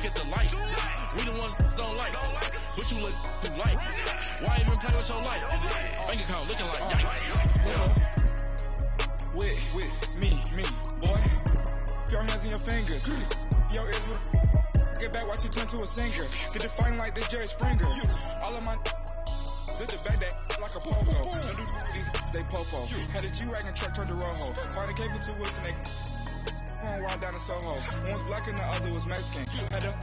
look at the light. We the ones don't like. What you look like? Why even play with your life? Bank account looking like yikes. Yeah. With me, boy. Put your hands in your fingers. Yo, Israel. Get back, watch you turn to a singer. Get to fighting like this Jerry Springer. All of my did the back that like a pogo. Don't do these they popo. Had a G-Wagon truck turned to Rojo. Find a cable 2 wheels and they one wild down in Soho. One was black and the other was Mexican. Had a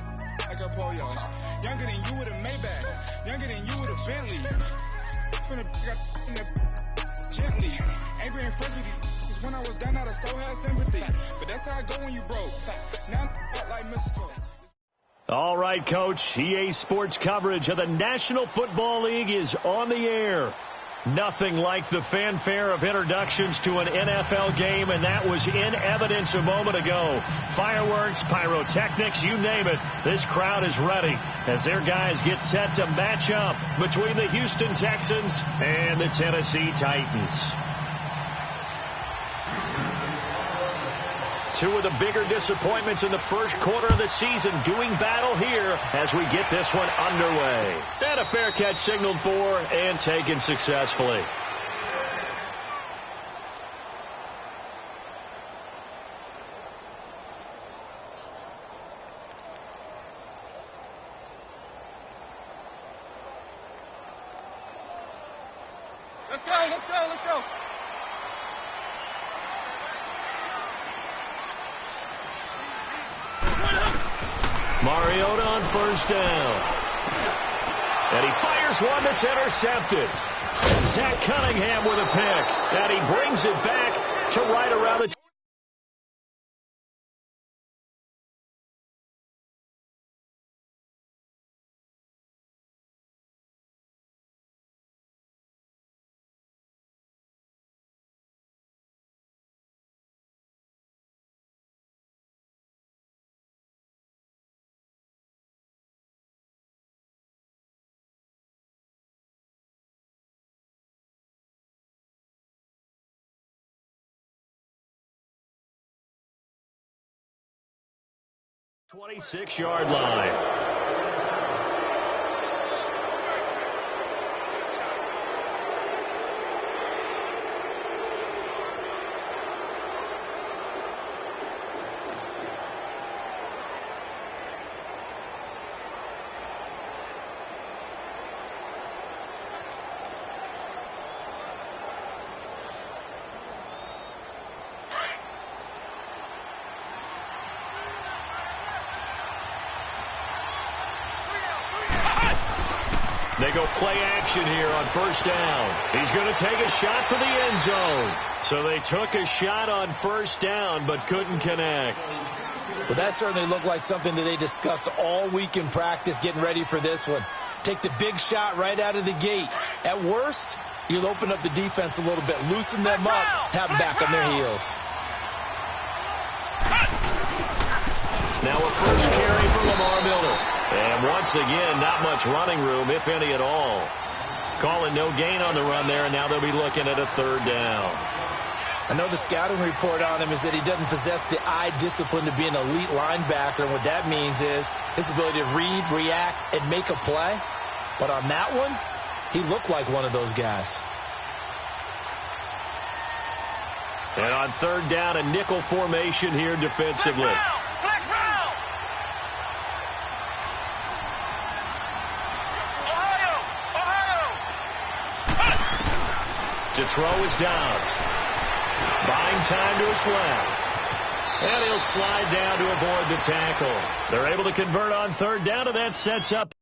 like a pollo. Younger than you with a Maybach. Younger than you with a Bentley. Finna got gently. Ain't been friends with these when I was down out of so had sympathy. But that's how I go when you broke. Now I'm like mistletoe. All right, Coach. EA Sports coverage of the National Football League is on the air. Nothing like the fanfare of introductions to an NFL game, and that was in evidence a moment ago. Fireworks, pyrotechnics, you name it. This crowd is ready as their guys get set to match up between the Houston Texans and the Tennessee Titans. Two of the bigger disappointments in the first quarter of the season doing battle here as we get this one underway. And a fair catch signaled for and taken successfully. Let's go. Mariota on first down. And he fires one that's intercepted. Zach Cunningham with a pick. And he brings it back to right around the... ...26-yard line. They go play action here on first down. He's going to take a shot for the end zone. So they took a shot on first down but couldn't connect. Well, that certainly looked like something that they discussed all week in practice getting ready for this one. Take the big shot right out of the gate. At worst, you'll open up the defense a little bit, loosen them up, have them back on their heels. Now a first carry for Lamar Miller. And once again, not much running room, if any at all. Calling no gain on the run there, and now they'll be looking at a third down. I know the scouting report on him is that he doesn't possess the eye discipline to be an elite linebacker. And what that means is his ability to read, react, and make a play. But on that one, he looked like one of those guys. And on third down, a nickel formation here defensively. To throw is down. Buying time to his left. And he'll slide down to avoid the tackle. They're able to convert on third down, and that sets up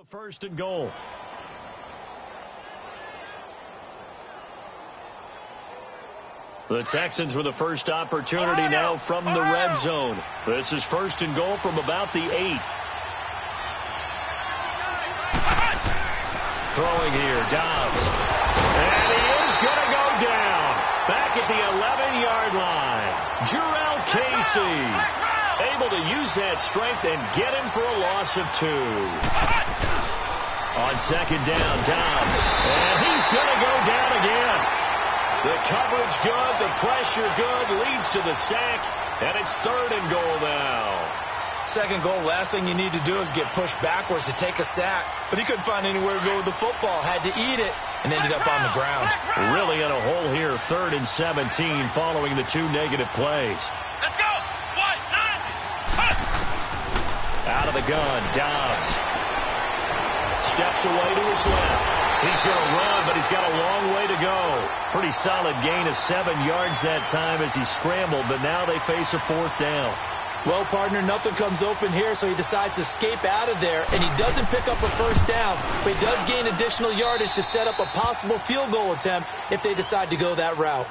First and goal. The Texans with the first opportunity now from the red zone. This is first and goal from about the 8. Throwing here, Dobbs. And he is going to go down. Back at the 11-yard line. Jurrell Casey able to use that strength and get him for a loss of 2. On second down, Dobbs. And he's going to go down again. The coverage good, the pressure good, leads to the sack, and it's third and goal now. Second goal, last thing you need to do is get pushed backwards to take a sack. But he couldn't find anywhere to go with the football, had to eat it, and ended up on the ground. Really in a hole here, 3rd and 17, following the 2 negative plays. Let's go! 1, 9, cut! Out of the gun, Dobbs. Steps away to his left. He's going to run, but he's got a long way to go. Pretty solid gain of 7 yards that time as he scrambled, but now they face a 4th down. Well, partner, nothing comes open here, so he decides to escape out of there, and he doesn't pick up a first down, but he does gain additional yardage to set up a possible field goal attempt if they decide to go that route.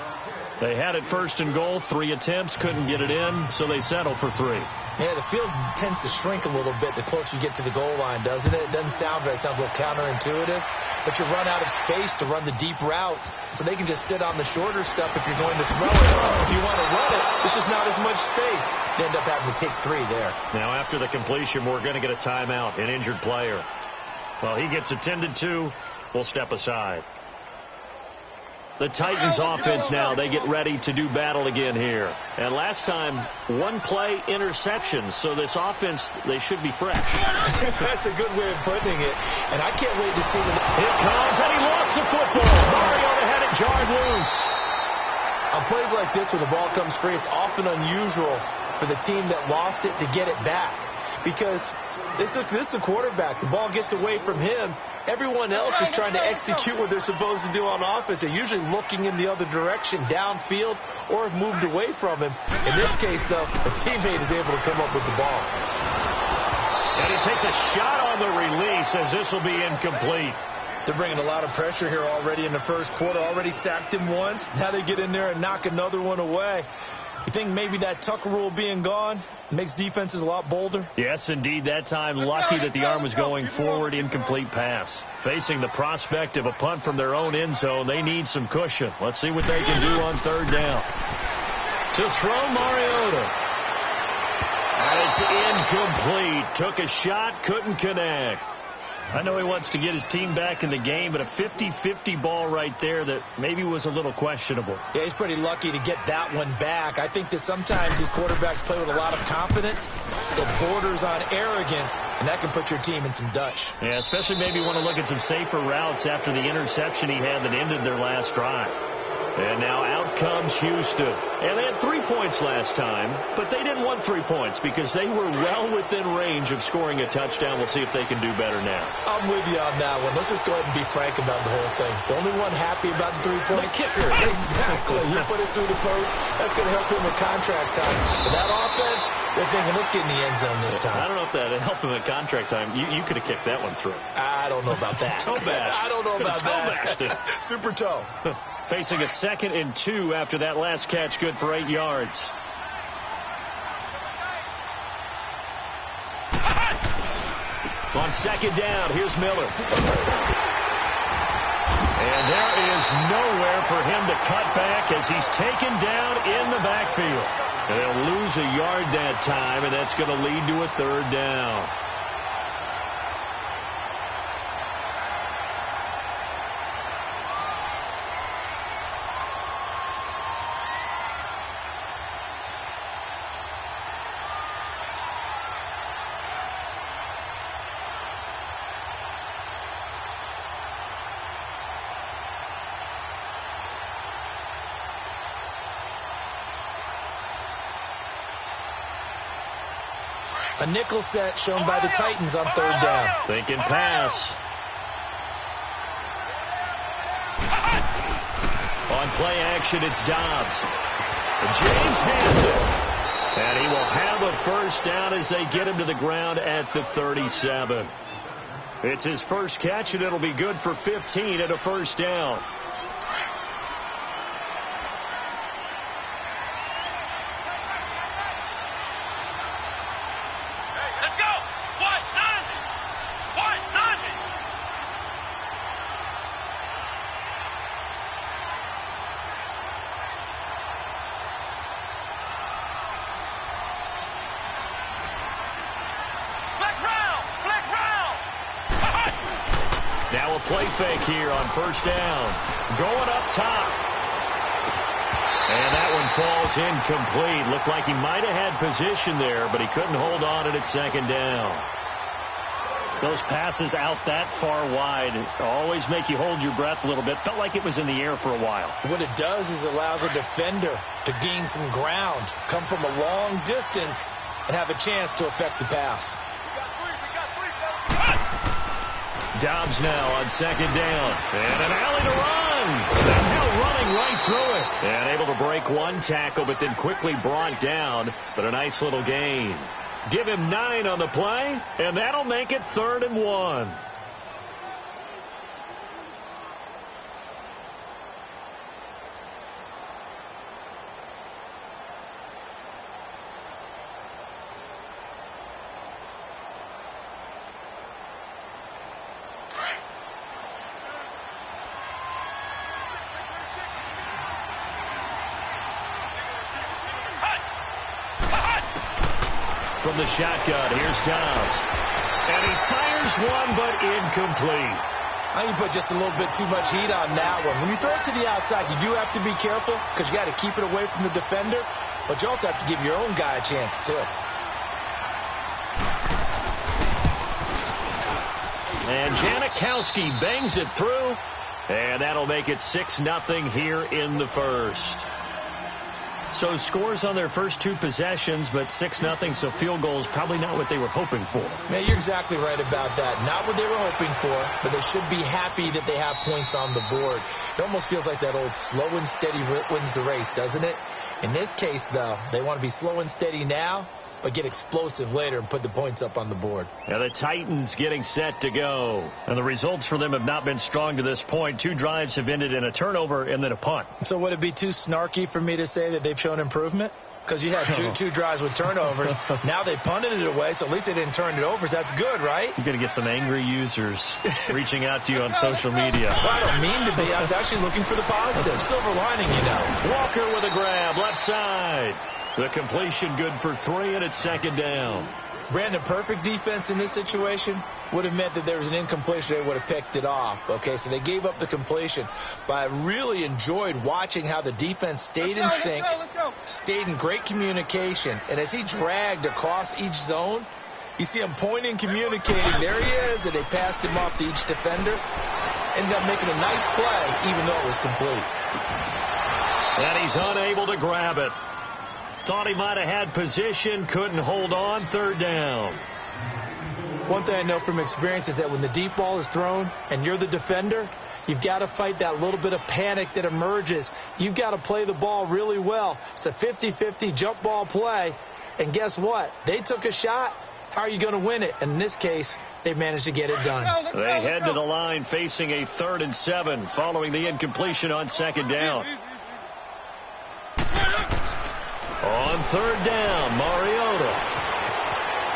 They had it first and goal, 3 attempts, couldn't get it in, so they settle for 3. Yeah, the field tends to shrink a little bit the closer you get to the goal line, doesn't it? It doesn't sound right. It sounds a little counterintuitive. But you run out of space to run the deep routes, so they can just sit on the shorter stuff if you're going to throw it. If you want to run it, there's just not as much space. You end up having to take 3 there. Now, after the completion, we're going to get a timeout, an injured player. Well, he gets attended to. We'll step aside. The Titans offense now, they get ready to do battle again here. And last time, 1 play interception, so this offense, they should be fresh. That's a good way of putting it. And I can't wait to see them. Here comes, and he lost the football. Mariota had it jarred loose. On plays like this, when the ball comes free, it's often unusual for the team that lost it to get it back. Because this is the quarterback. The ball gets away from him. Everyone else is trying to execute what they're supposed to do on offense. They're usually looking in the other direction, downfield, or have moved away from him. In this case, though, a teammate is able to come up with the ball. And he takes a shot on the release as this will be incomplete. They're bringing a lot of pressure here already in the first quarter. Already sacked him once. Now they get in there and knock another one away. You think maybe that Tucker rule being gone makes defenses a lot bolder? Yes, indeed. That time, lucky that the arm was going forward, incomplete pass. Facing the prospect of a punt from their own end zone, they need some cushion. Let's see what they can do on 3rd down. To throw, Mariota. And it's incomplete. Took a shot, couldn't connect. I know he wants to get his team back in the game, but a 50-50 ball right there that maybe was a little questionable. Yeah, he's pretty lucky to get that one back. I think that sometimes these quarterbacks play with a lot of confidence that borders on arrogance, and that can put your team in some Dutch. Yeah, especially maybe want to look at some safer routes after the interception he had that ended their last drive. And now out comes Houston. And they had 3 points last time, but they didn't want 3 points because they were well within range of scoring a touchdown. We'll see if they can do better now. I'm with you on that one. Let's just go ahead and be frank about the whole thing. The only one happy about the 3-point kicker. Exactly. You put it through the post. That's going to help him with contract time. But that offense, they're thinking, let's get in the end zone this time. I don't know if that helped him at contract time. You could have kicked that one through. I don't know about that. Toe bash. I don't know about that. Super toe. Facing a 2nd and 2 after that last catch, good for 8 yards. On 2nd down, here's Miller. And there is nowhere for him to cut back as he's taken down in the backfield. And they'll lose a yard that time, and that's going to lead to a 3rd down. A nickel set shown by the Titans on 3rd down. Thinking pass. On play action, it's Dobbs. James has it. And he will have a first down as they get him to the ground at the 37. It's his first catch, and it'll be good for 15 and a first down. Now a play fake here on first down. Going up top. And that one falls incomplete. Looked like he might have had position there, but he couldn't hold on at second down. Those passes out that far wide always make you hold your breath a little bit. Felt like it was in the air for a while. What it does is allows a defender to gain some ground, come from a long distance, and have a chance to affect the pass. Dobbs now on second down. And an alley to run. Somehow running right through it. And able to break one tackle, but then quickly brought down. But a nice little gain. Give him 9 on the play, and that'll make it 3rd and 1. From the shotgun, here's Dobbs. And he fires one, but incomplete. I think you put just a little bit too much heat on that one. When you throw it to the outside, you do have to be careful because you got to keep it away from the defender, but you also have to give your own guy a chance, too. And Janikowski bangs it through, and that'll make it 6-0 here in the first. So scores on their first 2 possessions, but 6-0, so field goal is probably not what they were hoping for. Yeah, you're exactly right about that. Not what they were hoping for, but they should be happy that they have points on the board. It almost feels like that old slow and steady wins the race, doesn't it? In this case, though, they want to be slow and steady now, but get explosive later and put the points up on the board. Now the Titans getting set to go. And the results for them have not been strong to this point. 2 drives have ended in a turnover and then a punt. So would it be too snarky for me to say that they've shown improvement? Because you had two drives with turnovers. Now they punted it away, so at least they didn't turn it over. So that's good, right? You're going to get some angry users reaching out to you on social media. Well, I don't mean to be. I was actually looking for the positive. Silver lining, you know. Walker with a grab, left side. The completion good for 3, and it's second down. Brandon, perfect defense in this situation would have meant that there was an incompletion. They would have picked it off. Okay, so they gave up the completion. But I really enjoyed watching how the defense stayed in sync, stayed in great communication. And as he dragged across each zone, you see him pointing, communicating. There he is, and they passed him off to each defender. Ended up making a nice play, even though it was complete. And he's unable to grab it. Thought he might have had position, couldn't hold on, 3rd down. One thing I know from experience is that when the deep ball is thrown and you're the defender, you've got to fight that little bit of panic that emerges. You've got to play the ball really well. It's a 50-50 jump ball play. And guess what? They took a shot. How are you going to win it? And in this case, they managed to get it done. They head to the line facing a 3rd and 7 following the incompletion on second down. On 3rd down, Mariota.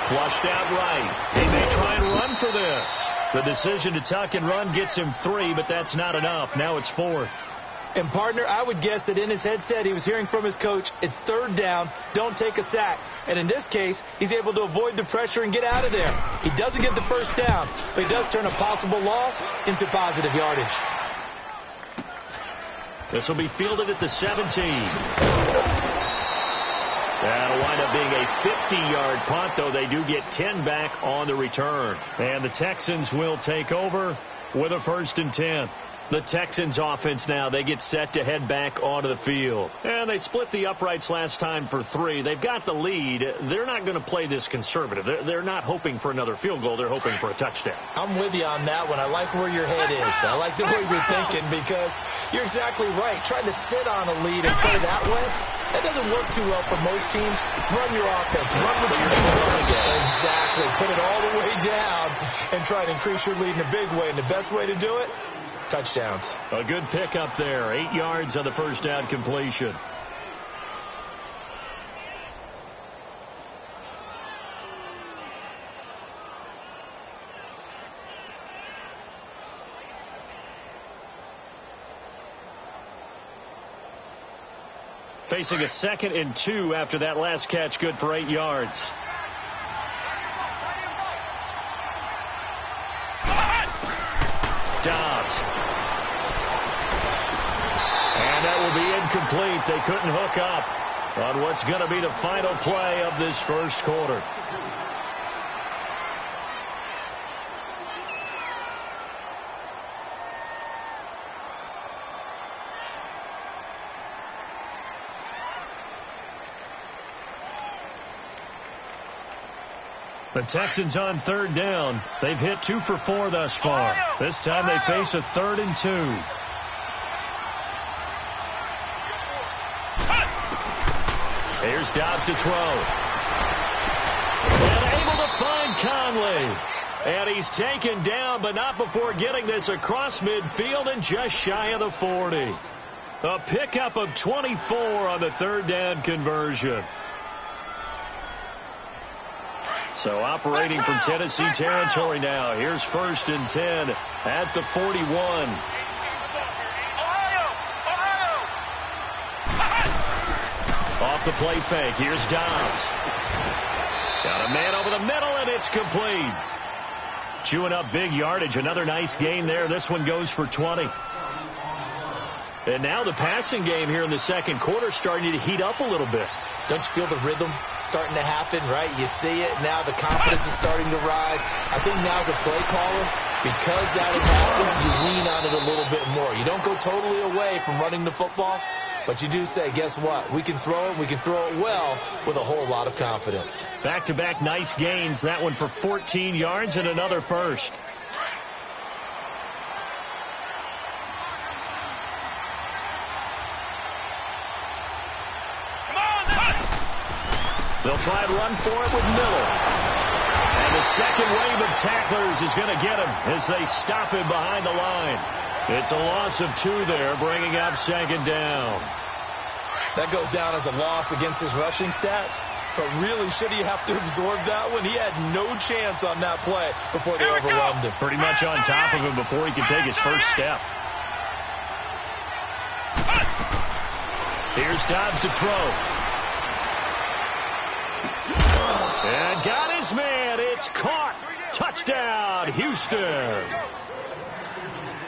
Flushed out right. He may try and run for this. The decision to tuck and run gets him 3, but that's not enough. Now it's 4th. And, partner, I would guess that in his headset he was hearing from his coach, it's 3rd down, don't take a sack. And in this case, he's able to avoid the pressure and get out of there. He doesn't get the first down, but he does turn a possible loss into positive yardage. This will be fielded at the 17. That'll wind up being a 50-yard punt, though they do get 10 back on the return. And the Texans will take over with a 1st and 10. The Texans offense now, they get set to head back onto the field. And they split the uprights last time for 3. They've got the lead. They're not going to play this conservative. They're not hoping for another field goal. They're hoping for a touchdown. I'm with you on that one. I like where your head is. I like the way you're thinking because you're exactly right. Trying to sit on a lead and play that way, That doesn't work too well for most teams. Run your offense. Run what you do. Exactly. Put it all the way down and try to increase your lead in a big way. And the best way to do it, touchdowns. A good pickup there. 8 yards on the first down completion. Facing a 2nd and 2 after that last catch, good for 8 yards. Dobbs. And that will be incomplete. They couldn't hook up on what's going to be the final play of this first quarter. The Texans on 3rd down. They've hit 2 for 4 thus far. This time they face a 3rd and 2. Here's Dobbs to throw. And able to find Conley. And he's taken down, but not before getting this across midfield and just shy of the 40. A pickup of 24 on the 3rd down conversion. So operating from Tennessee territory now. Here's 1st and 10 at the 41. Off the play fake. Here's Dobbs. Got a man over the middle, and it's complete. Chewing up big yardage. Another nice gain there. This one goes for 20. And now the passing game here in the second quarter starting to heat up a little bit. Don't you feel the rhythm starting to happen, right? You see it. Now the confidence is starting to rise. I think now as a play caller, because that has happened, you lean on it a little bit more. You don't go totally away from running the football, but you do say, guess what? We can throw it. We can throw it well with a whole lot of confidence. Back-to-back nice gains. That one for 14 yards and another first. They'll try and run for it with Miller. And the second wave of tacklers is going to get him as they stop him behind the line. It's a loss of 2 there, bringing up 2nd down. That goes down as a loss against his rushing stats. But really, should he have to absorb that one? He had no chance on that play before they overwhelmed him. Pretty much on top of him before he could take his first step. Here's Dobbs to throw. And got his man. It's caught. Touchdown, Houston.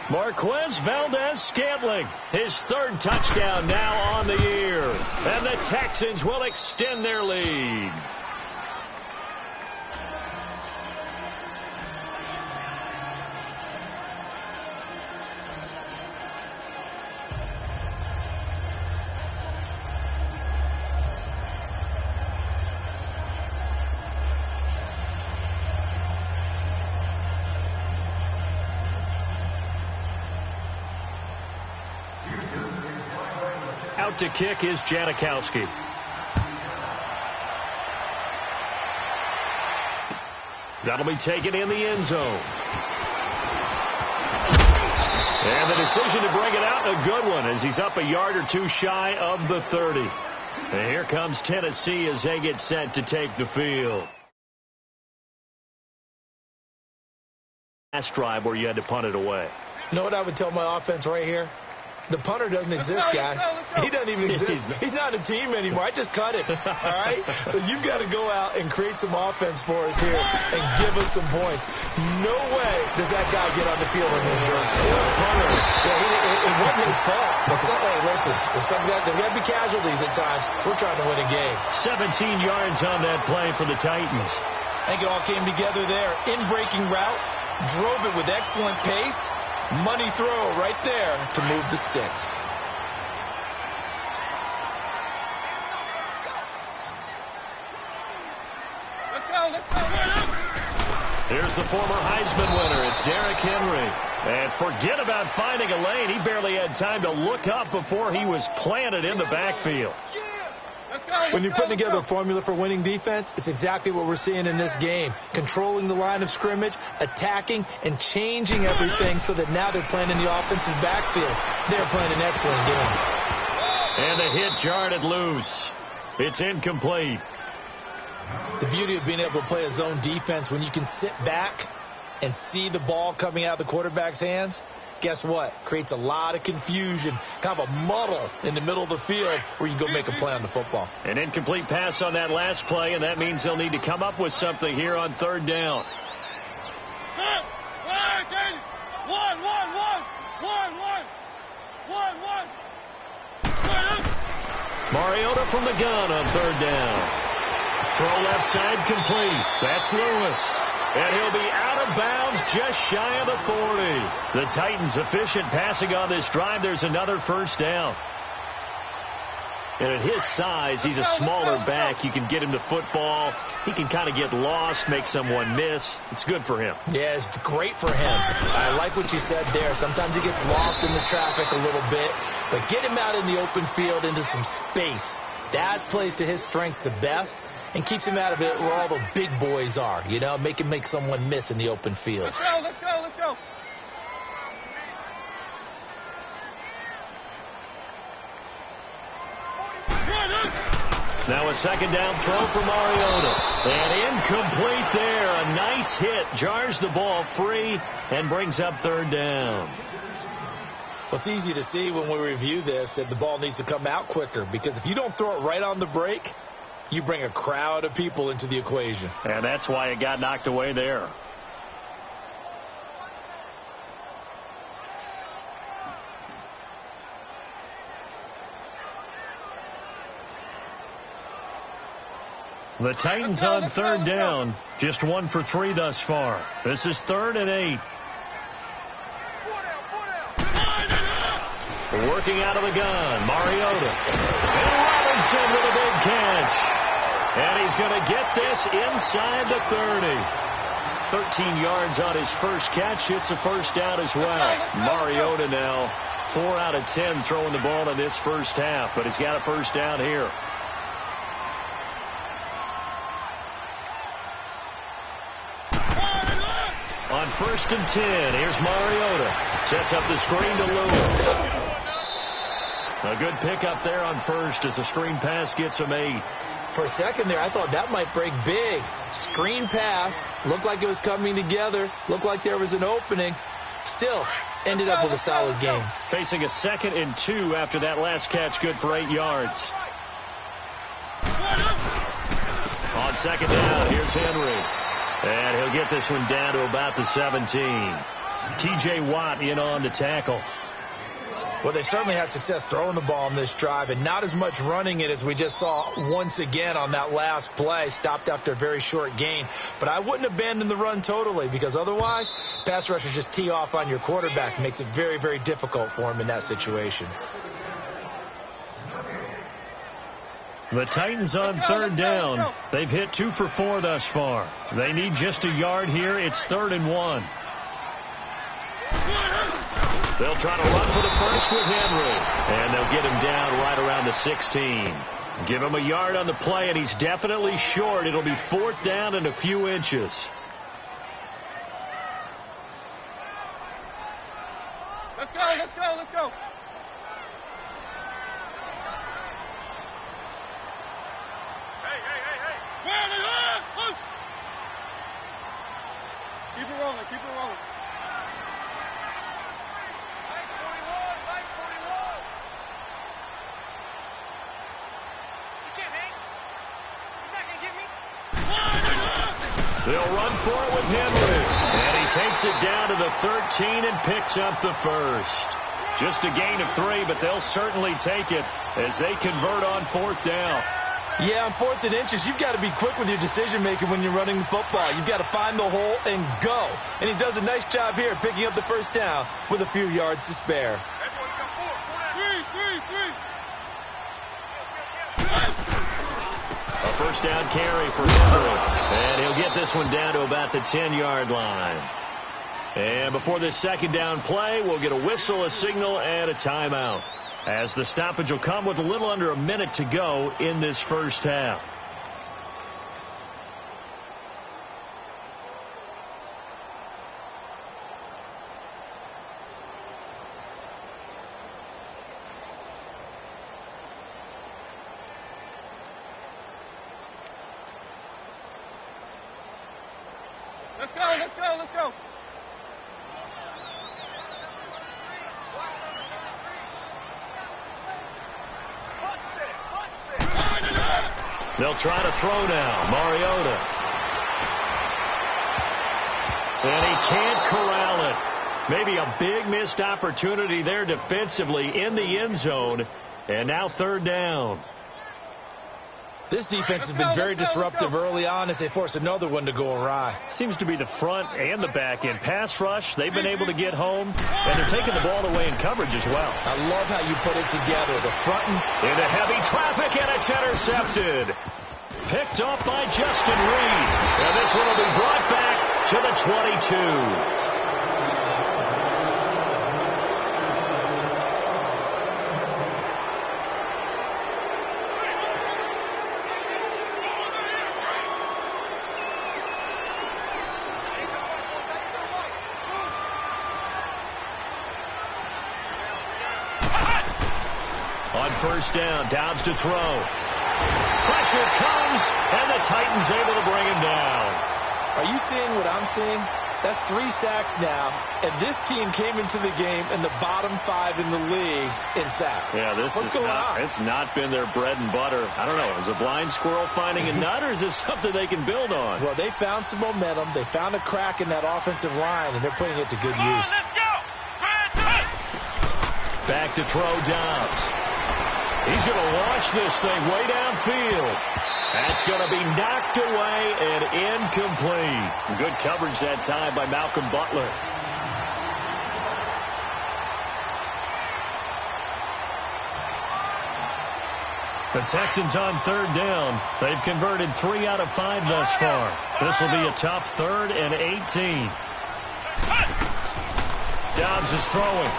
Marquez Valdez-Scantling, his 3rd touchdown now on the year. And the Texans will extend their lead. Out to kick is Janikowski. That'll be taken in the end zone. And the decision to bring it out, a good one, as he's up a yard or 2 shy of the 30. And here comes Tennessee as they get set to take the field. Last drive where you had to punt it away. You know what I would tell my offense right here? The punter doesn't exist, guys. He doesn't even exist. He's not a team anymore. I just cut it, all right? So you've got to go out and create some offense for us here and give us some points. No way does that guy get on the field in this drive. It wasn't his fault. Hey, listen, there's got to be casualties at times. We're trying to win a game. 17 yards on that play for the Titans. I think it all came together there. In-breaking route, drove it with excellent pace. Money throw right there to move the sticks. Let's go. Here's the former Heisman winner. It's Derrick Henry. And forget about finding a lane. He barely had time to look up before he was planted in the backfield. When you're putting together a formula for winning defense, it's exactly what we're seeing in this game. Controlling the line of scrimmage, attacking, and changing everything so that now they're playing in the offense's backfield. They're playing an excellent game. And the hit jarred loose. It's incomplete. The beauty of being able to play a zone defense when you can sit back and see the ball coming out of the quarterback's hands, guess what? Creates a lot of confusion, kind of a muddle in the middle of the field where you can go make a play on the football. An incomplete pass on that last play, and that means they'll need to come up with something here on third down. Mariota from the gun on third down. Throw left side complete. That's Lewis. And he'll be out of bounds just shy of the 40. The Titans efficient passing on this drive. There's another first down. And at his size, he's a smaller back. You can get him the football. He can kind of get lost, make someone miss. It's good for him. Yeah, it's great for him. I like what you said there. Sometimes he gets lost in the traffic a little bit. But get him out in the open field into some space. That plays to his strengths the best and keeps him out of it where all the big boys are. You know, make him make someone miss in the open field. Let's go, let's go, let's go. Now a second down throw for Mariota. And incomplete there. A nice hit. Jars the ball free and brings up third down. Well, it's easy to see when we review this that the ball needs to come out quicker, because if you don't throw it right on the break, you bring a crowd of people into the equation. And that's why it got knocked away there. The Titans on third down, just 1 for 3 thus far. This is 3rd and 8. Working out of the gun, Mariota. And Robinson with a big catch. And he's going to get this inside the 30. 13 yards on his first catch. It's a first down as well. Mariota now 4 out of 10 throwing the ball in this first half, but he's got a first down here. On 1st and 10, here's Mariota. Sets up the screen to Lewis. A good pickup there on first as the screen pass gets him 8. For a second there, I thought that might break big. Screen pass. Looked like it was coming together. Looked like there was an opening. Still, ended up with a solid game. Facing a 2nd and 2 after that last catch, good for 8 yards. On second down, here's Henry. And he'll get this one down to about the 17. T.J. Watt in on the tackle. Well, they certainly had success throwing the ball on this drive, and not as much running it as we just saw once again on that last play. Stopped after a very short gain. But I wouldn't abandon the run totally, because otherwise, pass rushers just tee off on your quarterback. Makes it very, very difficult for him in that situation. The Titans on third down. They've hit 2 for 4 thus far. They need just a yard here. It's 3rd and 1. They'll try to run for the first with Henry. And they'll get him down right around the 16. Give him a yard on the play, and he's definitely short. It'll be 4th down and a few inches. Let's go, let's go, let's go. Keep it rolling, keep it rolling. They'll run for it with Henry. And he takes it down to the 13 and picks up the first. Just a gain of 3, but they'll certainly take it as they convert on 4th down. Yeah, on 4th and inches, you've got to be quick with your decision-making when you're running the football. You've got to find the hole and go. And he does a nice job here picking up the first down with a few yards to spare. A first down carry for Henry. And he'll get this one down to about the 10-yard line. And before this second down play, we'll get a whistle, a signal, and a timeout. as the stoppage will come with a little under a minute to go in this first half. Let's go, let's go, let's go. They'll try to throw now. Mariota. And he can't corral it. Maybe a big missed opportunity there defensively in the end zone. And now third down. This defense has been very disruptive early on as they force another one to go awry. Seems to be the front and the back end. Pass rush, they've been able to get home, and they're taking the ball away in coverage as well. I love how you put it together. The front into heavy traffic, and it's intercepted. Picked off by Justin Reed. And this one will be brought back to the 22. On first down, Dobbs to throw. Pressure comes, and the Titans able to bring him down. Are you seeing what I'm seeing? That's 3 sacks now, and this team came into the game in the bottom 5 in the league in sacks. Yeah, it's not been their bread and butter. I don't know, is a blind squirrel finding a nut, or is this something they can build on? Well, they found some momentum. They found a crack in that offensive line, and they're putting it to good use. Back to throw, Dobbs. He's going to launch this thing way downfield. That's going to be knocked away and incomplete. Good coverage that time by Malcolm Butler. The Texans on third down. They've converted 3 out of 5 thus far. This will be a tough 3rd and 18. Dobbs is throwing.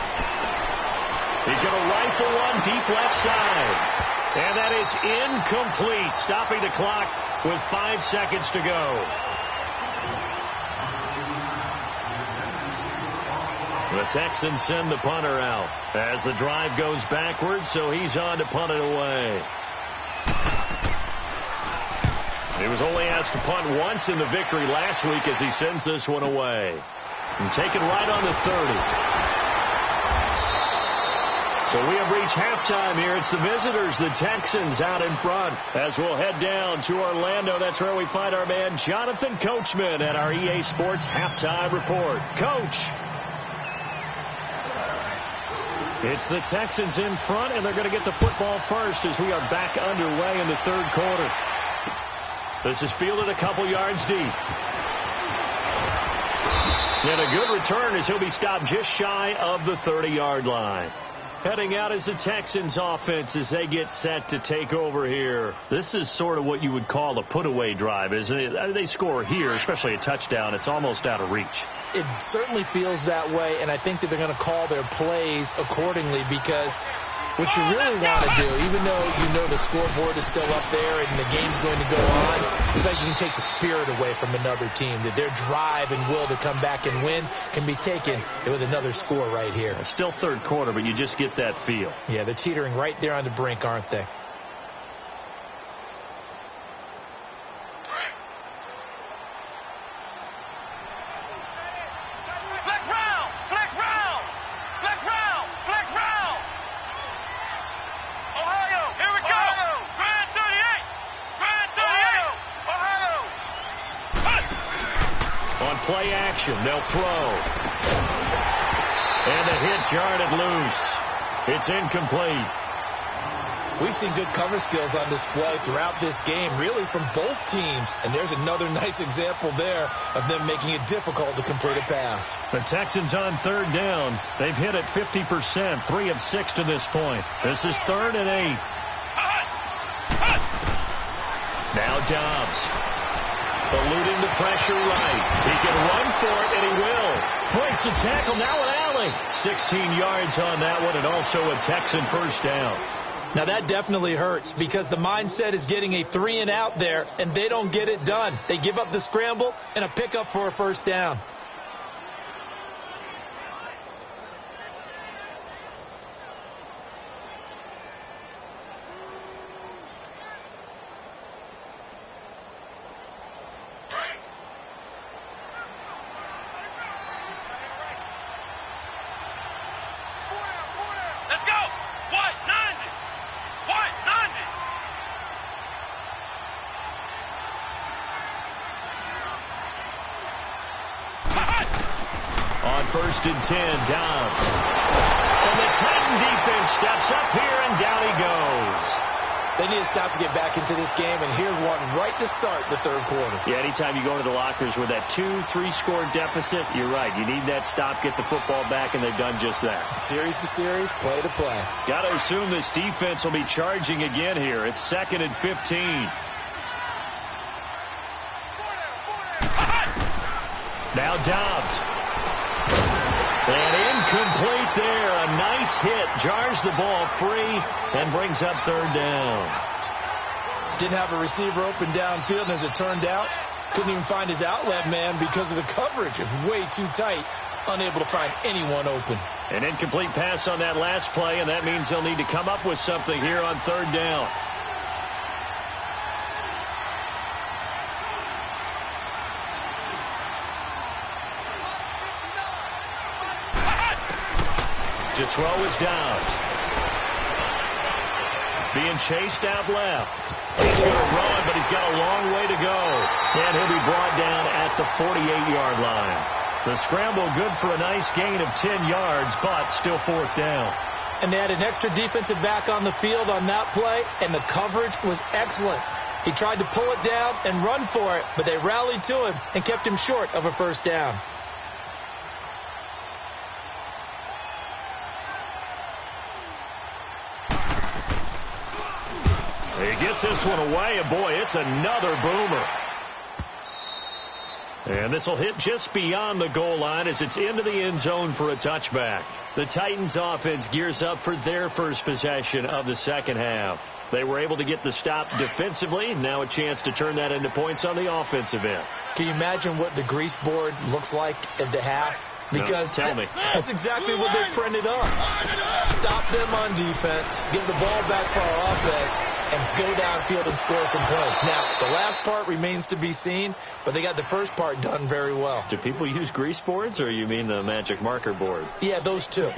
He's going to rifle one deep left side. And that is incomplete, stopping the clock with 5 seconds to go. The Texans send the punter out as the drive goes backwards, so he's on to punt it away. He was only asked to punt once in the victory last week as he sends this one away. And taken right on the 30. So we have reached halftime here. It's the visitors, the Texans, out in front. As we'll head down to Orlando, that's where we find our man Jonathan Coachman at our EA Sports Halftime Report. Coach. It's the Texans in front, and they're going to get the football first as we are back underway in the third quarter. This is fielded a couple yards deep. And a good return as he'll be stopped just shy of the 30-yard line. Heading out is the Texans offense as they get set to take over here. This is sort of what you would call a put-away drive, isn't it? They score here, especially a touchdown. It's almost out of reach. It certainly feels that way, and I think that they're going to call their plays accordingly because what you really want to do, even though you know the scoreboard is still up there and the game's going to go on, you think you can take the spirit away from another team, that their drive and will to come back and win can be taken with another score right here. It's still third quarter, but you just get that feel. Yeah, they're teetering right there on the brink, aren't they? Play action, they'll throw. And the hit jarred it loose. It's incomplete. We've seen good cover skills on display throughout this game, really from both teams. And there's another nice example there of them making it difficult to complete a pass. The Texans on third down. They've hit it 50%, 3 of 6 to this point. This is 3rd and 8. Now Dobbs. Eluding the pressure right. He can run for it, and he will. Breaks the tackle, now an alley. 16 yards on that one, and also a Texan first down. Now that definitely hurts because the mindset is getting a 3-and-out there, and they don't get it done. They give up the scramble and a pickup for a first down. First and 10, Dobbs. And the Titan defense steps up here, and down he goes. They need to stop to get back into this game, and here's one right to start the third quarter. Yeah, anytime you go into the lockers with that 2-3 score deficit, you're right. You need that stop, get the football back, and they've done just that. Series to series, play to play. Got to assume this defense will be charging again here. It's 2nd and 15. Now Dobbs. And incomplete there. A nice hit. Jars the ball free and brings up third down. Didn't have a receiver open downfield, and as it turned out, couldn't even find his outlet man because of the coverage. It was way too tight. Unable to find anyone open. An incomplete pass on that last play, and that means they'll need to come up with something here on third down. To throw is down. Being chased out left. He's going to run, but he's got a long way to go. And he'll be brought down at the 48-yard line. The scramble good for a nice gain of 10 yards, but still fourth down. And they had an extra defensive back on the field on that play, and the coverage was excellent. He tried to pull it down and run for it, but they rallied to him and kept him short of a first down. He gets this one away, and boy, it's another boomer. And this will hit just beyond the goal line as it's into the end zone for a touchback. The Titans offense gears up for their first possession of the second half. They were able to get the stop defensively. Now a chance to turn that into points on the offensive end. Can you imagine what the grease board looks like at the half? Because no, tell me. That's exactly what they printed up. Stop them on defense, give the ball back for our offense, and go downfield and score some points. Now, the last part remains to be seen, but they got the first part done very well. Do people use grease boards, or you mean the magic marker boards? Yeah, those two.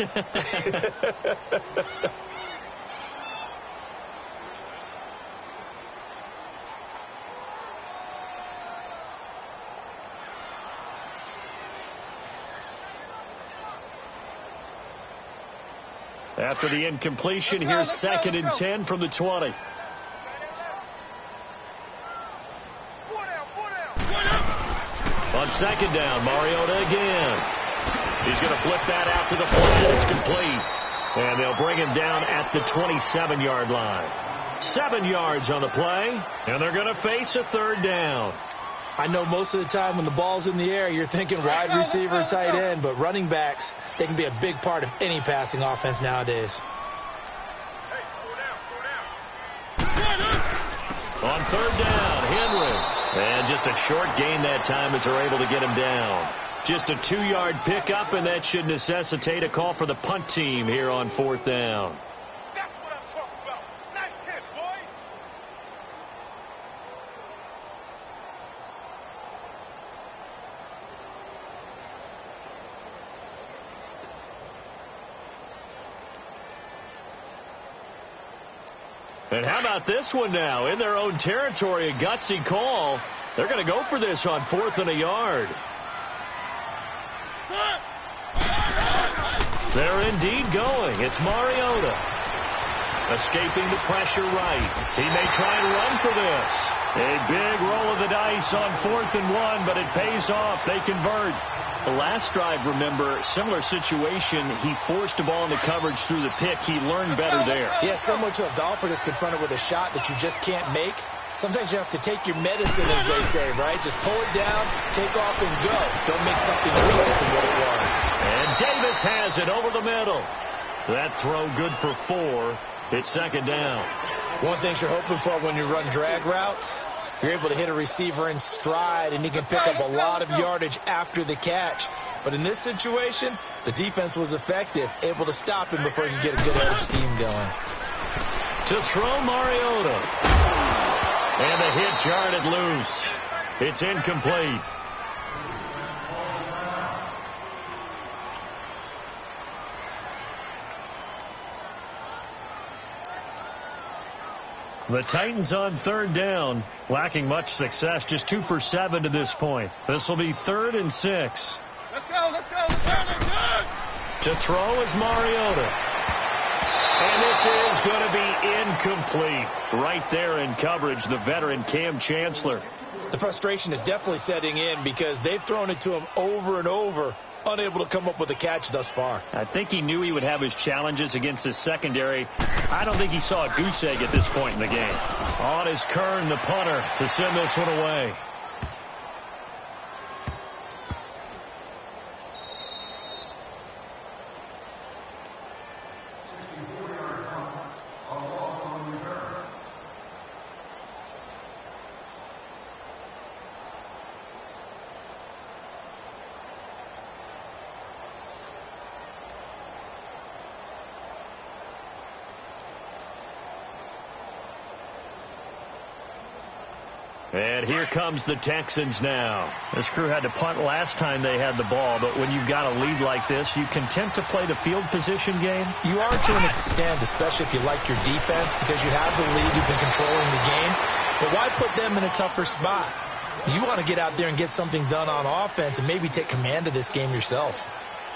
After the incompletion, here's 2nd and 10 from the 20. On second down, Mariota again. He's going to flip that out to the flat. It's complete. And they'll bring him down at the 27-yard line. 7 yards on the play, and they're going to face a third down. I know most of the time when the ball's in the air, you're thinking wide receiver, tight end, but running backs, they can be a big part of any passing offense nowadays. On third down, Henry. And just a short gain that time as they're able to get him down. Just a 2-yard pickup, and that should necessitate a call for the punt team here on fourth down. That's what I'm talking about. Nice hit, boy. And how about this one now? In their own territory, a gutsy call. They're going to go for this on 4th and a yard. They're indeed going. It's Mariota. Escaping the pressure right. He may try and run for this. A big roll of the dice on 4th and 1, but it pays off. They convert. The last drive, remember, similar situation. He forced the ball into coverage through the pick. He learned better there. Yeah, similar to a golfer that's confronted with a shot that you just can't make. Sometimes you have to take your medicine, as they say, right? Just pull it down, take off, and go. Don't make something worse than what it was. And Davis has it over the middle. That throw good for 4. It's second down. One thing you're hoping for when you run drag routes, you're able to hit a receiver in stride, and he can pick up a lot of yardage after the catch. But in this situation, the defense was effective, able to stop him before he could get a good edge steam going. To throw, Mariota. And the hit jarred loose. It's incomplete. The Titans on third down, lacking much success, just 2 for 7 to this point. This will be 3rd and 6. Let's go, let's go, let's go, let's go. To throw is Mariota. And this is going to be incomplete. Right there in coverage, the veteran Cam Chancellor. The frustration is definitely setting in because they've thrown it to him over and over, unable to come up with a catch thus far. I think he knew he would have his challenges against his secondary. I don't think he saw a goose egg at this point in the game. On is Kern, the punter, to send this one away. And here comes the Texans now. This crew had to punt last time they had the ball, but when you've got a lead like this, you content to play the field position game? You are to an extent, especially if you like your defense, because you have the lead, you've been controlling the game. But why put them in a tougher spot? You want to get out there and get something done on offense and maybe take command of this game yourself.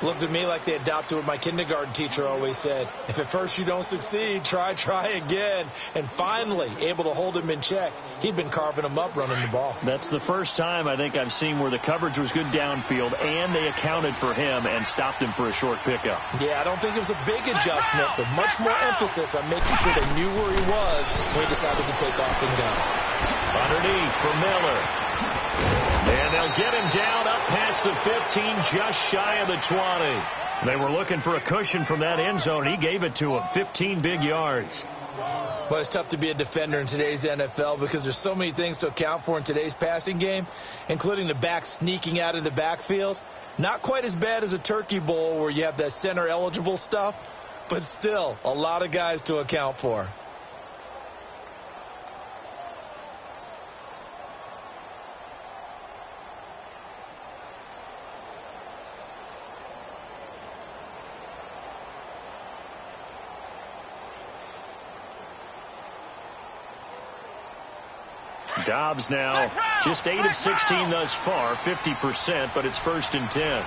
Looked at me like they adopted what my kindergarten teacher always said. If at first you don't succeed, try again. And finally, able to hold him in check. He'd been carving him up running the ball. That's the first time I think I've seen where the coverage was good downfield and they accounted for him and stopped him for a short pickup. Yeah, I don't think it was a big adjustment, but much more emphasis on making sure they knew where he was when he decided to take off and go. Underneath for Miller. And they'll get him down up past the 15, just shy of the 20. They were looking for a cushion from that end zone. He gave it to him, 15 big yards. Well, it's tough to be a defender in today's NFL because there's so many things to account for in today's passing game, including the back sneaking out of the backfield. Not quite as bad as a turkey bowl where you have that center-eligible stuff, but still a lot of guys to account for. Dobbs now just 8 of 16 thus far, 50%, but it's 1st and 10.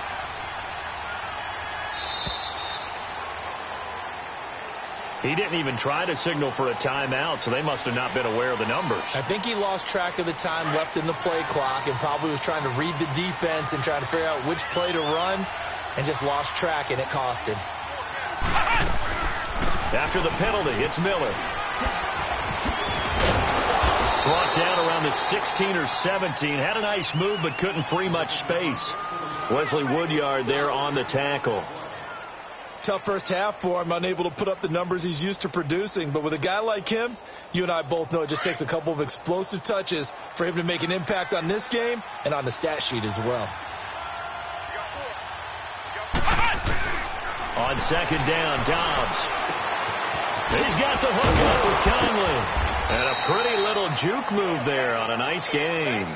He didn't even try to signal for a timeout, so they must have not been aware of the numbers. I think he lost track of the time left in the play clock and probably was trying to read the defense and trying to figure out which play to run and just lost track, and it cost him. After the penalty, it's Miller. Brought down around the 16 or 17. Had a nice move, but couldn't free much space. Wesley Woodyard there on the tackle. Tough first half for him, unable to put up the numbers he's used to producing. But with a guy like him, you and I both know it just takes a couple of explosive touches for him to make an impact on this game and on the stat sheet as well. On second down, Dobbs. He's got the hook up with Conley. And a pretty little juke move there on a nice game.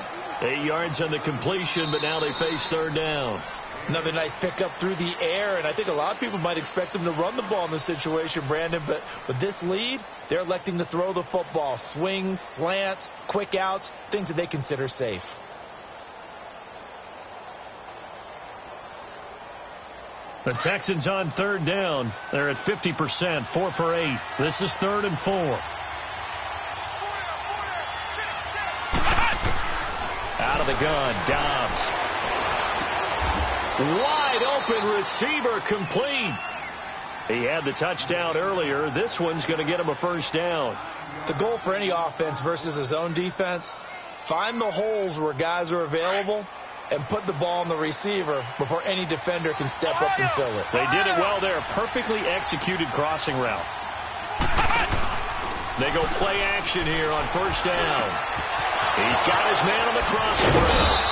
8 yards on the completion, but now they face third down. Another nice pickup through the air, and I think a lot of people might expect them to run the ball in this situation, Brandon, but with this lead, they're electing to throw the football. Swings, slants, quick outs, things that they consider safe. The Texans on third down. They're at 50%, 4 for 8. This is 3rd and 4. Out of the gun, Dobbs. Wide open receiver complete. He had the touchdown earlier. This one's going to get him a first down. The goal for any offense versus his own defense, find the holes where guys are available and put the ball on the receiver before any defender can step up and fill it. They did it well there. Perfectly executed crossing route. They go play action here on first down. He's got his man on the crossing route.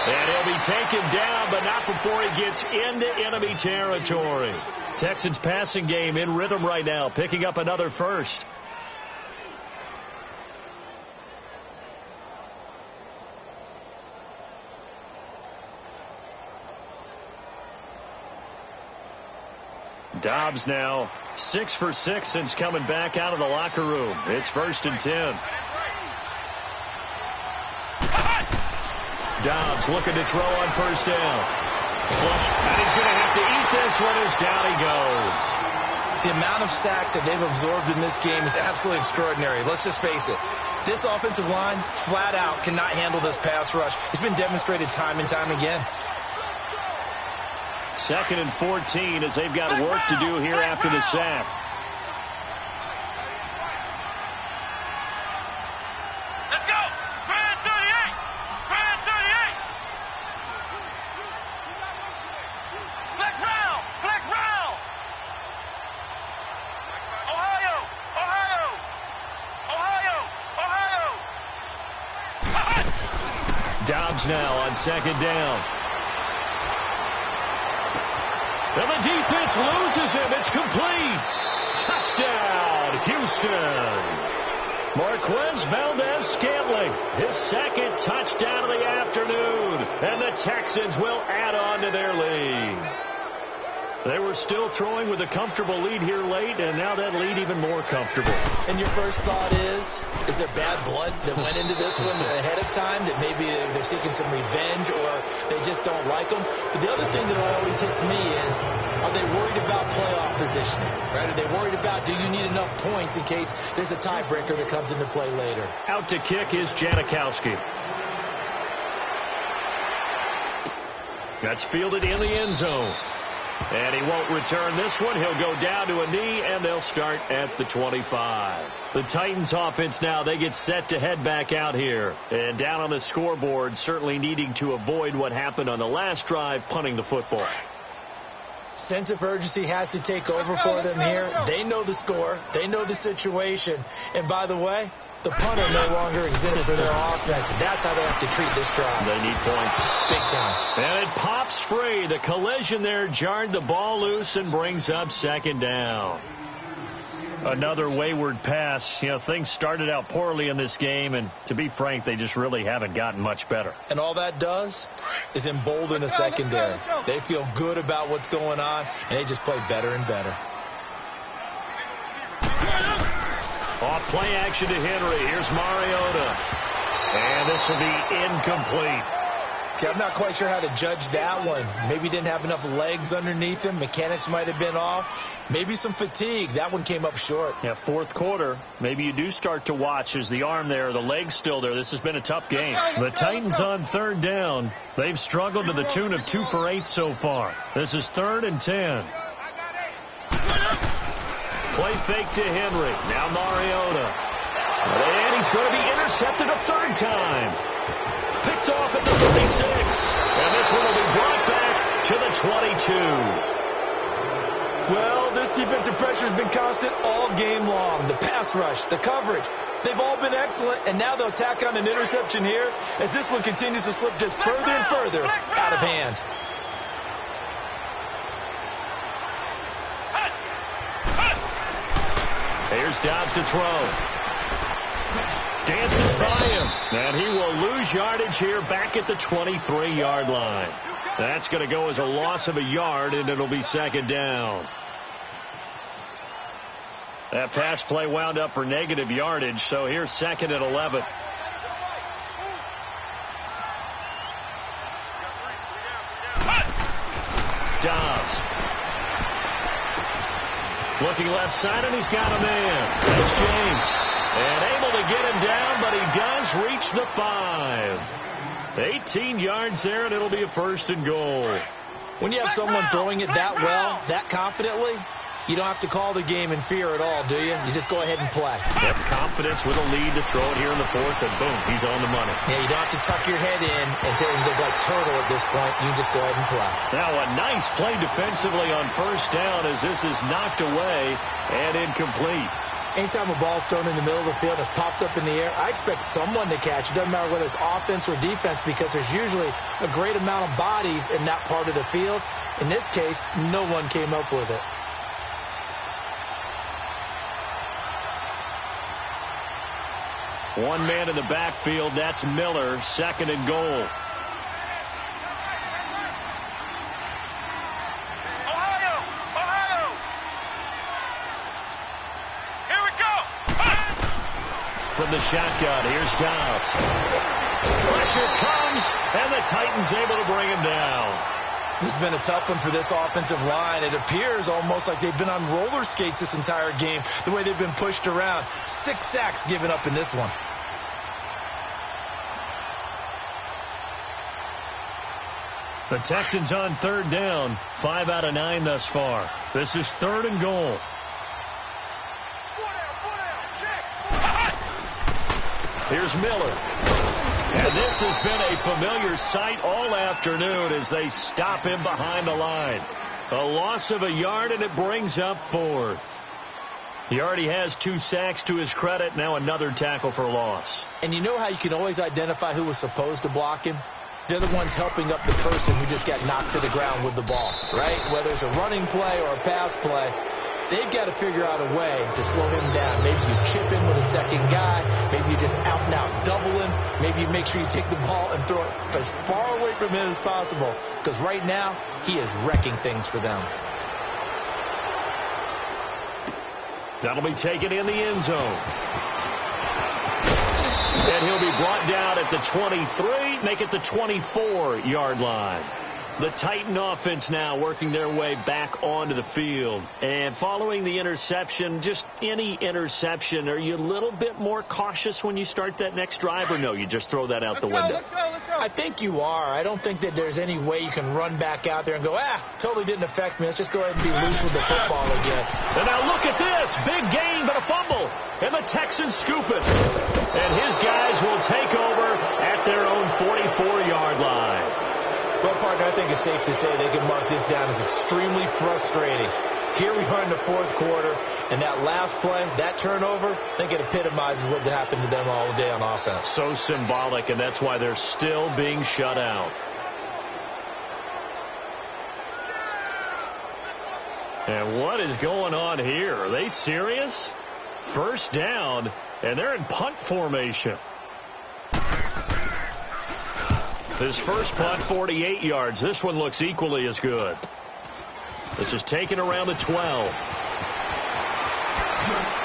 And he'll be taken down, but not before he gets into enemy territory. Texans passing game in rhythm right now, picking up another first. Dobbs now 6 for 6 since coming back out of the locker room. It's 1st and 10. Dobbs looking to throw on first down. Flush, and he's going to have to eat this one as down he goes. The amount of sacks that they've absorbed in this game is absolutely extraordinary. Let's just face it. This offensive line, flat out, cannot handle this pass rush. It's been demonstrated time and time again. 2nd and 14 as they've got work to do here after the sack. Let's go! Brand 38! Brand 38! Flex round! Flex round! Ohio! Ohio! Ohio! Ohio! Dobbs now on 2nd down. And the defense loses him. It's complete. Touchdown, Houston. Marquez Valdez-Scantling, his 2nd touchdown of the afternoon. And the Texans will add on to their lead. They were still throwing with a comfortable lead here late, and now that lead even more comfortable. And your first thought is there bad blood that went into this one ahead of time, that maybe they're seeking some revenge or they just don't like them? But the other thing that always hits me is, are they worried about playoff positioning? Right? Are they worried about, do you need enough points in case there's a tiebreaker that comes into play later? Out to kick is Janikowski. That's fielded in the end zone. And he won't return this one. He'll go down to a knee, and they'll start at the 25. The Titans offense now, they get set to head back out here. And down on the scoreboard, certainly needing to avoid what happened on the last drive, punting the football. Sense of urgency has to take over for them here. They know the score. They know the situation. And by the way, the punter no longer exists for their offense. That's how they have to treat this drive. They need points. Big time. And it pops free. The collision there jarred the ball loose and brings up 2nd down. Another wayward pass. You know, things started out poorly in this game, and to be frank, they just really haven't gotten much better. And all that does is embolden the secondary. They feel good about what's going on, and they just play better and better. Off play action to Henry. Here's Mariota. And this will be incomplete. Okay, I'm not quite sure how to judge that one. Maybe he didn't have enough legs underneath him. Mechanics might have been off. Maybe some fatigue. That one came up short. Yeah, 4th quarter. Maybe you do start to watch as the arm there, the leg's still there. This has been a tough game. The Titans on 3rd down. They've struggled to the tune of 2 for 8 so far. This is 3rd and 10. Play fake to Henry. Now Mariota. And he's going to be intercepted a 3rd time. Picked off at the 36. And this one will be brought back to the 22. Well, this defensive pressure has been constant all game long. The pass rush, the coverage, they've all been excellent. And now they'll tack on an interception here as this one continues to slip just further and further out of hand. Here's Dobbs to throw. Dances by him. And he will lose yardage here back at the 23-yard line. That's going to go as a loss of a yard, and it'll be 2nd down. That pass play wound up for negative yardage, so here's 2nd and 11. Dobbs. Looking left side, and he's got a man. That's James. And able to get him down, but he does reach the 5. 18 yards there, and it'll be a 1st and goal. When you have someone throwing it that well, that confidently, you don't have to call the game in fear at all, do you? You just go ahead and play. Yep, confidence with a lead to throw it here in the fourth, and boom, he's on the money. Yeah, you don't have to tuck your head in and look like turtle at this point. You can just go ahead and play. Now a nice play defensively on first down as this is knocked away and incomplete. Anytime a ball's thrown in the middle of the field and it's popped up in the air, I expect someone to catch it. Doesn't matter whether it's offense or defense, because there's usually a great amount of bodies in that part of the field. In this case, no one came up with it. One man in the backfield, that's Miller, second and goal. From the shotgun, here's Dobbs. Pressure comes, and the Titans able to bring him down. This has been a tough one for this offensive line. It appears almost like they've been on roller skates this entire game, the way they've been pushed around. 6 sacks given up in this one. The Texans on third down, 5 out of 9 thus far. This is third and goal. Here's Miller. And this has been a familiar sight all afternoon as they stop him behind the line. A loss of a yard, and it brings up fourth. He already has 2 sacks to his credit. Now another tackle for loss. And you know how you can always identify who was supposed to block him? They're the ones helping up the person who just got knocked to the ground with the ball, right? Whether it's a running play or a pass play, they've got to figure out a way to slow him down. Maybe you chip him with a second guy. Maybe you just out and out double him. Maybe you make sure you take the ball and throw it as far away from him as possible. Because right now, he is wrecking things for them. That'll be taken in the end zone. And he'll be brought down at the 23, make it the 24-yard line. The Titan offense now working their way back onto the field. And following the interception, just any interception, are you a little bit more cautious when you start that next drive, or no, you just throw that out the window? Let's go. I think you are. I don't think that there's any way you can run back out there and go, totally didn't affect me. Let's just go ahead and be loose with the football again. And now look at this. Big gain, but a fumble. And the Texans scoop it. And his guys will take over at their own 44-yard line. Well, partner, I think it's safe to say they can mark this down as extremely frustrating. Here we are in the fourth quarter, and that last play, that turnover, I think it epitomizes what happened to them all day on offense. So symbolic, and that's why they're still being shut out. And what is going on here? Are they serious? First down, and they're in punt formation. His first punt, 48 yards. This one looks equally as good. This is taken around the 12.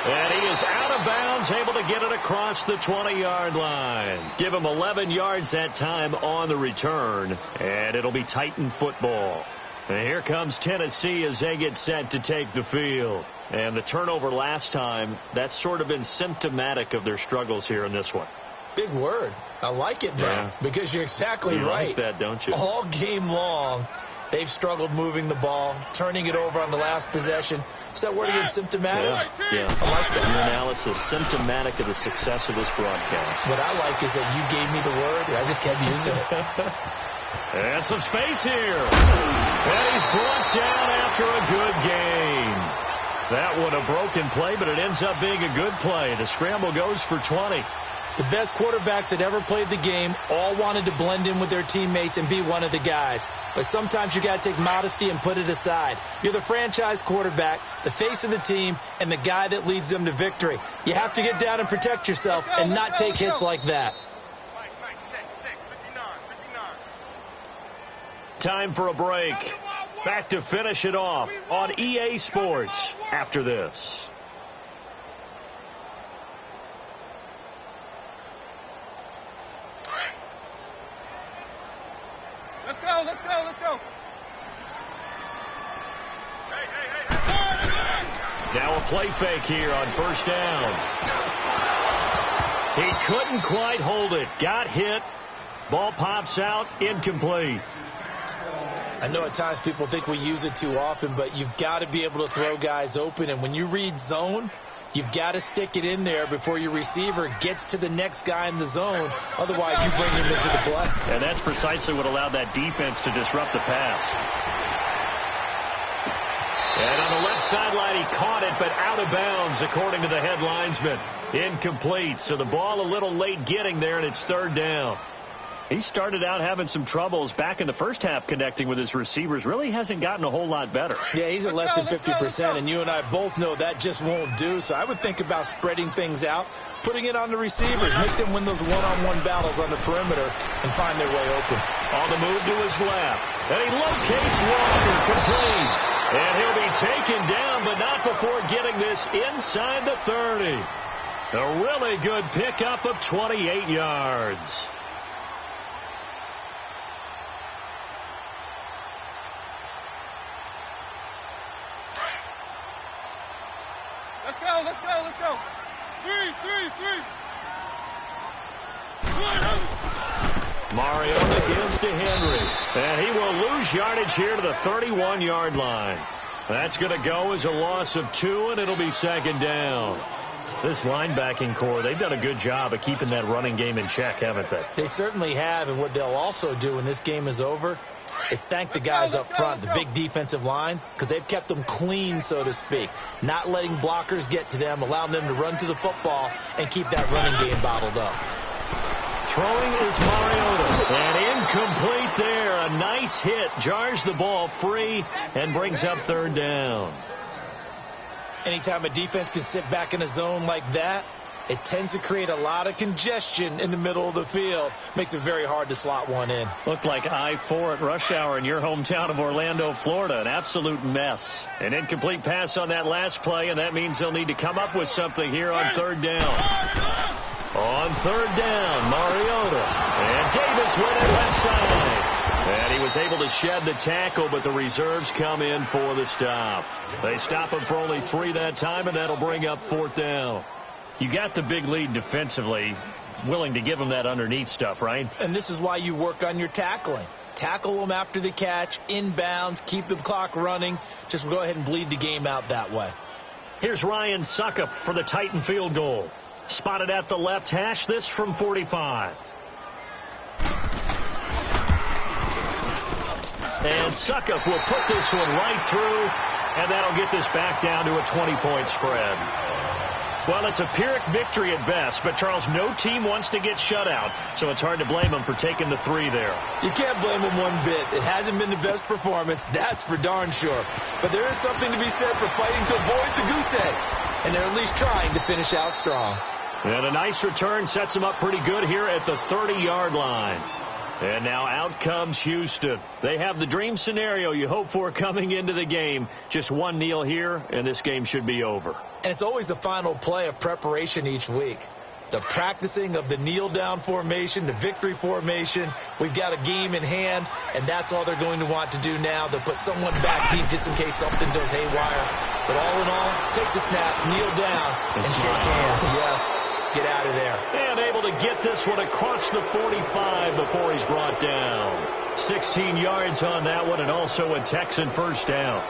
And he is out of bounds, able to get it across the 20-yard line. Give him 11 yards that time on the return. And it'll be Titan football. And here comes Tennessee as they get set to take the field. And the turnover last time, that's sort of been symptomatic of their struggles here in this one. Big word. I like it now, because you're exactly right. You like that, don't you? All game long, they've struggled moving the ball, turning it over on the last possession. Is that word again, symptomatic? Yeah. I like that. Your analysis, symptomatic of the success of this broadcast. What I like is that you gave me the word, and I just kept using it. And some space here. And he's brought down after a good game. That one a broken play, but it ends up being a good play. The scramble goes for 20. The best quarterbacks that ever played the game all wanted to blend in with their teammates and be one of the guys. But sometimes you got to take modesty and put it aside. You're the franchise quarterback, the face of the team, and the guy that leads them to victory. You have to get down and protect yourself and not take hits like that. Time for a break. Back to finish it off on EA Sports after this. Let's go. Now a play fake here on first down. He couldn't quite hold it. Got hit. Ball pops out. Incomplete. I know at times people think we use it too often, but you've got to be able to throw guys open. And when you read zone, you've got to stick it in there before your receiver gets to the next guy in the zone. Otherwise, you bring him into the play. And that's precisely what allowed that defense to disrupt the pass. And on the left sideline, he caught it, but out of bounds, according to the head linesman. Incomplete. So the ball a little late getting there, and it's third down. He started out having some troubles back in the first half connecting with his receivers. Really hasn't gotten a whole lot better. Yeah, he's at less than 50%, and you and I both know that just won't do. So I would think about spreading things out, putting it on the receivers, make them win those one-on-one battles on the perimeter and find their way open. On the move to his left, and he locates Walker, complete. And he'll be taken down, but not before getting this inside the 30. A really good pickup of 28 yards. Let's go. Three. Mariota gives to Henry, and he will lose yardage here to the 31-yard line. That's going to go as a loss of 2, and it'll be second down. This linebacking core, they've done a good job of keeping that running game in check, haven't they? They certainly have, and what they'll also do when this game is over is thank the guys up front, the big defensive line, because they've kept them clean, so to speak, not letting blockers get to them, allowing them to run to the football and keep that running game bottled up. Throwing is Mariota, and incomplete there. A nice hit, jars the ball free, and brings up third down. Anytime a defense can sit back in a zone like that, it tends to create a lot of congestion in the middle of the field. Makes it very hard to slot one in. Looked like I-4 at rush hour in your hometown of Orlando, Florida. An absolute mess. An incomplete pass on that last play, and that means they'll need to come up with something here on third down. On third down, Mariota. And Davis went it left side. And he was able to shed the tackle, but the reserves come in for the stop. They stop him for only 3 that time, and that'll bring up fourth down. You got the big lead defensively, willing to give them that underneath stuff, right? And this is why you work on your tackling. Tackle them after the catch, inbounds, keep the clock running. Just go ahead and bleed the game out that way. Here's Ryan Suckup for the Titan field goal. Spotted at the left hash, this from 45. And Suckup will put this one right through, and that'll get this back down to a 20-point spread. Well, it's a Pyrrhic victory at best, but, Charles, no team wants to get shut out, so it's hard to blame them for taking the 3 there. You can't blame them one bit. It hasn't been the best performance, that's for darn sure. But there is something to be said for fighting to avoid the goose egg, and they're at least trying to finish out strong. And a nice return sets them up pretty good here at the 30-yard line. And now out comes Houston. They have the dream scenario you hope for coming into the game. Just one kneel here, and this game should be over. And it's always the final play of preparation each week. The practicing of the kneel-down formation, the victory formation. We've got a game in hand, and that's all they're going to want to do now. They'll put someone back deep just in case something goes haywire. But all in all, take the snap, kneel down, and shake hands. Yes. Get out of there. And able to get this one across the 45 before he's brought down. 16 yards on that one, and also a Texan first down.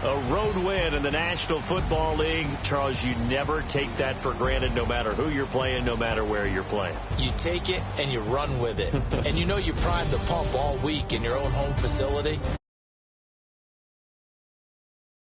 A road win in the National Football League. Charles, you never take that for granted, no matter who you're playing, no matter where you're playing. You take it and you run with it. And you know you primed the pump all week in your own home facility.